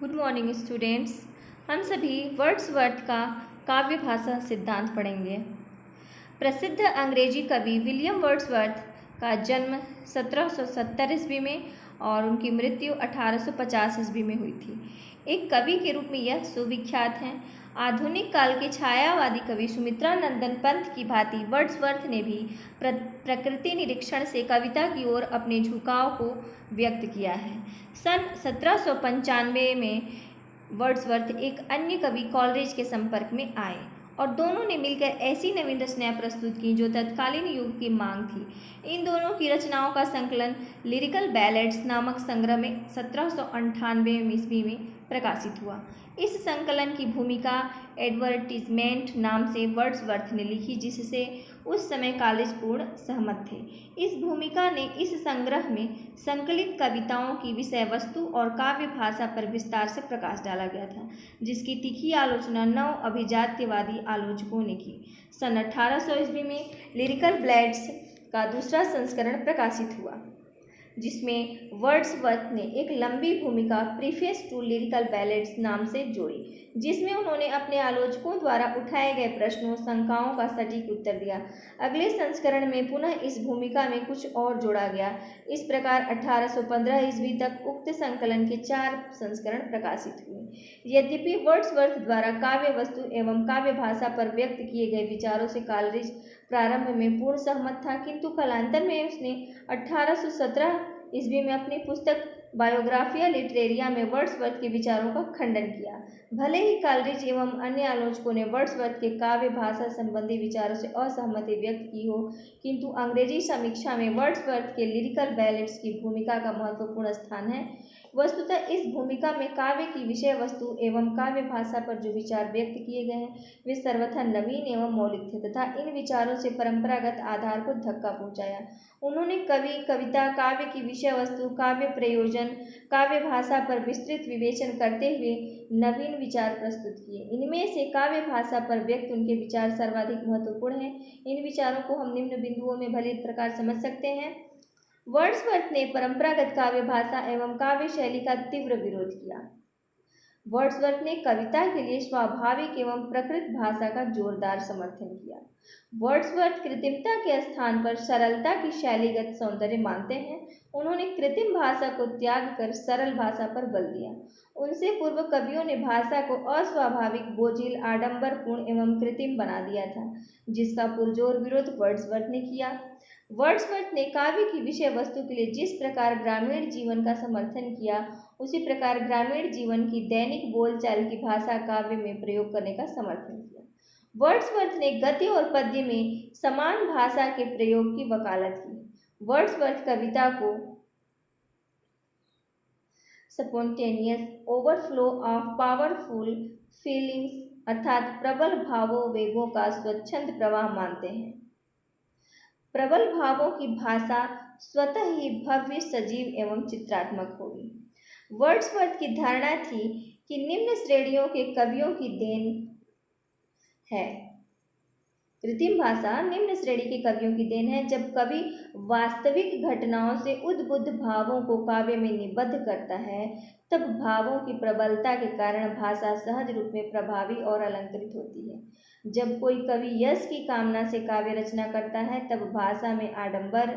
Good morning students. हम सभी Wordsworth का काव्य भाषा सिद्धांत पढ़ेंगे। प्रसिद्ध अंग्रेजी कवि विलियम वर्ड्सवर्थ का जन्म 1770 ईस्वी में और उनकी मृत्यु 1850 ईस्वी में हुई थी। एक कवि के रूप में यह सुविख्यात हैं। आधुनिक काल के छायावादी कवि सुमित्रा नंदन पंत की भांति वर्ड्सवर्थ ने भी प्रकृति निरीक्षण से कविता की ओर अपने झुकाव को व्यक्त किया है। सन 1795 में वर्ड्सवर्थ एक अन्य कवि कॉलरिज के संपर्क में आए और दोनों ने मिलकर ऐसी नवीन रचनाएं प्रस्तुत की जो तत्कालीन युग की मांग थी। इन दोनों की रचनाओं का संकलन लिरिकल बैलेड्स नामक संग्रह में 1798 ईस्वी में प्रकाशित हुआ। इस संकलन की भूमिका एडवर्टीजमेंट नाम से वर्ड्सवर्थ ने लिखी, जिससे उस समय कॉलेज पूर्ण सहमत थे। इस भूमिका ने इस संग्रह में संकलित कविताओं की विषय वस्तु और काव्य भाषा पर विस्तार से प्रकाश डाला गया था, जिसकी तीखी आलोचना नव अभिजात्यवादी आलोचकों ने की। सन 1800 ईस्वी में लिरिकल बैलेड्स का दूसरा संस्करण प्रकाशित हुआ, जिसमें वर्ड्सवर्थ ने एक लंबी भूमिका प्रीफेस टू लिरिकल बैलेड्स नाम से जोड़ी, जिसमें उन्होंने अपने आलोचकों द्वारा उठाए गए प्रश्नों शंकाओं का सटीक उत्तर दिया। अगले संस्करण में पुनः इस भूमिका में कुछ और जोड़ा गया। इस प्रकार 1815 ईस्वी तक उक्त संकलन के 4 संस्करण प्रकाशित हुए। यद्यपि वर्ड्सवर्थ द्वारा काव्य वस्तु एवं काव्य भाषा पर व्यक्त किए गए विचारों से कॉलरिज प्रारंभ में पूर्ण सहमत था, किंतु कालांतर में उसने 1817 ईस्वी में अपनी पुस्तक बायोग्राफिया लिटरेरिया में वर्ड्सवर्थ के विचारों का खंडन किया। भले ही कॉलरिज एवं अन्य आलोचकों ने वर्ड्सवर्थ के काव्य भाषा संबंधी विचारों से असहमति व्यक्त की हो, किंतु अंग्रेजी समीक्षा में वर्ड्सवर्थ के लिरिकल बैलेड्स की भूमिका का महत्वपूर्ण स्थान है। वस्तुतः इस भूमिका में काव्य की विषय वस्तु एवं काव्य भाषा पर जो विचार व्यक्त किए गए हैं वे सर्वथा नवीन एवं मौलिक थे तथा इन विचारों से परंपरागत आधार को धक्का पहुंचाया। उन्होंने कवि कविता काव्य की विषय वस्तु काव्य प्रयोजन काव्य भाषा पर विस्तृत विवेचन करते हुए नवीन विचार प्रस्तुत किए। इनमें से काव्य भाषा पर व्यक्त उनके विचार सर्वाधिक महत्वपूर्ण हैं। इन विचारों को हम निम्न बिंदुओं में भली प्रकार समझ सकते हैं। वर्ड्सवर्थ ने परंपरागत काव्य भाषा एवं काव्य शैली का तीव्र विरोध किया। वर्ड्सवर्थ ने कविता के लिए स्वाभाविक एवं प्रकृत भाषा का जोरदार समर्थन किया। वर्ड्सवर्थ कृत्रिमता के स्थान पर सरलता की शैलीगत सौंदर्य मानते हैं। उन्होंने कृत्रिम भाषा को त्याग कर सरल भाषा पर बल दिया। उनसे पूर्व कवियों ने भाषा को अस्वाभाविक बोझिल आडंबरपूर्ण एवं कृत्रिम बना दिया था, जिसका पुरजोर विरोध वर्ड्सवर्थ ने किया। वर्ड्सवर्थ ने काव्य की विषय वस्तु के लिए जिस प्रकार ग्रामीण जीवन का समर्थन किया, उसी प्रकार ग्रामीण जीवन की दैनिक बोलचाल की भाषा काव्य में प्रयोग करने का समर्थन किया। वर्ड्सवर्थ ने गद्य और पद्य में समान भाषा के प्रयोग की वकालत की। वर्ड्सवर्थ कविता को spontaneous overflow of powerful feelings अर्थात प्रबल भावों वेगों का स्वच्छंद प्रवाह मानते हैं। प्रबल भावों की भाषा स्वतः ही भव्य सजीव एवं चित्रात्मक होगी। वर्ड्सवर्थ की धारणा थी कि निम्न श्रेणियों के कवियों की देन है। कृत्रिम भाषा निम्न श्रेणी के कवियों की देन है। जब कवि वास्तविक घटनाओं से उद्बुद्ध भावों को काव्य में निबद्ध करता है, तब भावों की प्रबलता के कारण भाषा सहज रूप में प्रभावी और अलंकृत होती है। जब कोई कवि यश की कामना से काव्य रचना करता है, तब भाषा में आडंबर,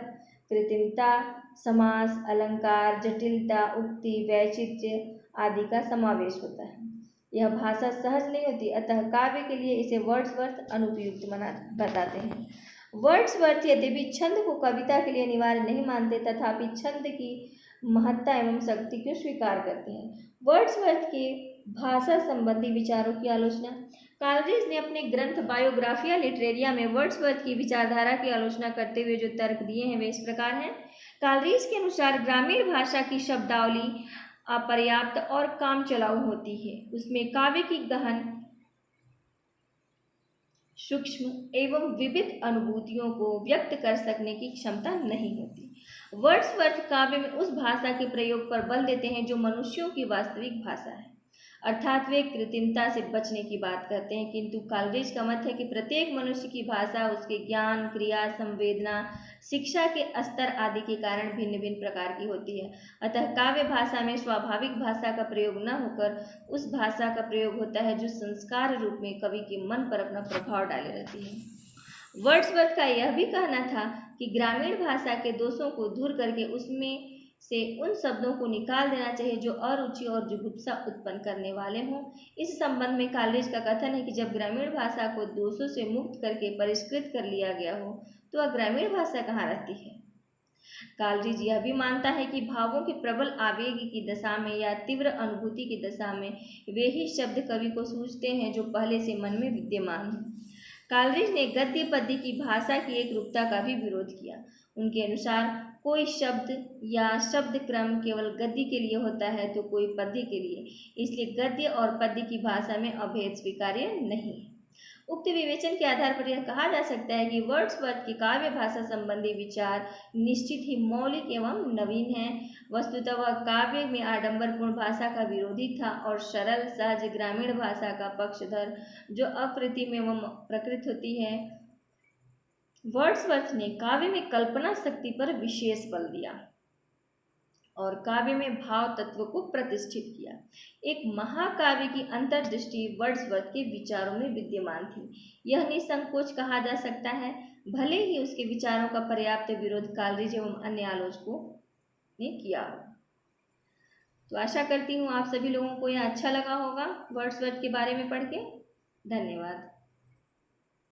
कृत्रिमता, समास, अलंकार, जटिलता, उक्ति, वैचित्र्य आदि का समावेश होता है। यह भाषा सहज नहीं होती, अतः काव्य के लिए इसे वर्ड्सवर्थ अनुपयुक्त बताते हैं। वर्ड्सवर्थ यद्यपि छंद को कविता के लिए अनिवार्य नहीं मानते, तथापि छंद की महत्ता एवं शक्ति को स्वीकार करते हैं। वर्ड्सवर्थ के भाषा संबंधी विचारों की आलोचना। कॉलरिज ने अपने ग्रंथ बायोग्राफिया लिटरेरिया में वर्ड्सवर्थ की विचारधारा की आलोचना करते हुए जो तर्क दिए हैं वे इस प्रकार हैं। कॉलरिज के अनुसार ग्रामीण भाषा की शब्दावली अपर्याप्त और काम चलाऊ होती है। उसमें काव्य की गहन, सूक्ष्म एवं विविध अनुभूतियों को व्यक्त कर सकने की क्षमता नहीं होती। वर्ड्सवर्थ काव्य में उस भाषा के प्रयोग पर बल देते हैं जो मनुष्यों की वास्तविक भाषा है। अर्थात वे कृत्रिमता से बचने की बात करते हैं, किंतु काल्ड्रिज का मत है कि प्रत्येक मनुष्य की भाषा उसके ज्ञान, क्रिया, संवेदना, शिक्षा के स्तर आदि के कारण भिन्न भिन्न प्रकार की होती है। अतः काव्य भाषा में स्वाभाविक भाषा का प्रयोग न होकर उस भाषा का प्रयोग होता है जो संस्कार रूप में कवि के मन पर अपना प्रभाव डाले रहती है। वर्ड्सवर्थ का यह भी कहना था कि ग्रामीण भाषा के दोषों को दूर करके उसमें से उन शब्दों को निकाल देना चाहिए जो अरुचि और जुगुप्सा उत्पन्न करने वाले हों। इस संबंध में काल्ड्रिज का कथन है कि जब ग्रामीण भाषा को दोषों से मुक्त करके परिष्कृत कर लिया गया हो तो वह ग्रामीण भाषा कहाँ रहती है। काल्ड्रिज यह भी मानता है कि भावों के प्रबल आवेग की दशा में या तीव्र अनुभूति की दशा में वे ही शब्द कवि को सूझते हैं जो पहले से मन में विद्यमान हैं। काल्ड्रिज ने गद्य पद्य की भाषा की एक रूपता का भी विरोध किया। उनके अनुसार कोई शब्द या शब्द क्रम केवल गद्य के लिए होता है तो कोई पद्य के लिए, इसलिए गद्य और पद्य की भाषा में अभेद स्वीकार्य नहीं है। उक्त विवेचन के आधार पर यह कहा जा सकता है कि वर्ड्सवर्थ की काव्य भाषा संबंधी विचार निश्चित ही मौलिक एवं नवीन है। वस्तुतः वह काव्य में आडंबरपूर्ण भाषा का विरोधी था और सरल सहज ग्रामीण भाषा का पक्षधर जो अकृत्रिम एवं प्रकृत होती है। वर्ड्सवर्थ ने काव्य में कल्पना शक्ति पर विशेष बल दिया और काव्य में भाव तत्व को प्रतिष्ठित किया। एक महाकाव्य की अंतर्दृष्टि वर्ड्सवर्थ के विचारों में विद्यमान थी। यह निसंकोच कहा जा सकता है, भले ही उसके विचारों का पर्याप्त विरोध काल्ड्रिज एवं अन्य आलोचकों ने किया हो। तो आशा करती हूँ आप सभी लोगों को यह अच्छा लगा होगा वर्ड्सवर्थ के बारे में पढ़ के। धन्यवाद।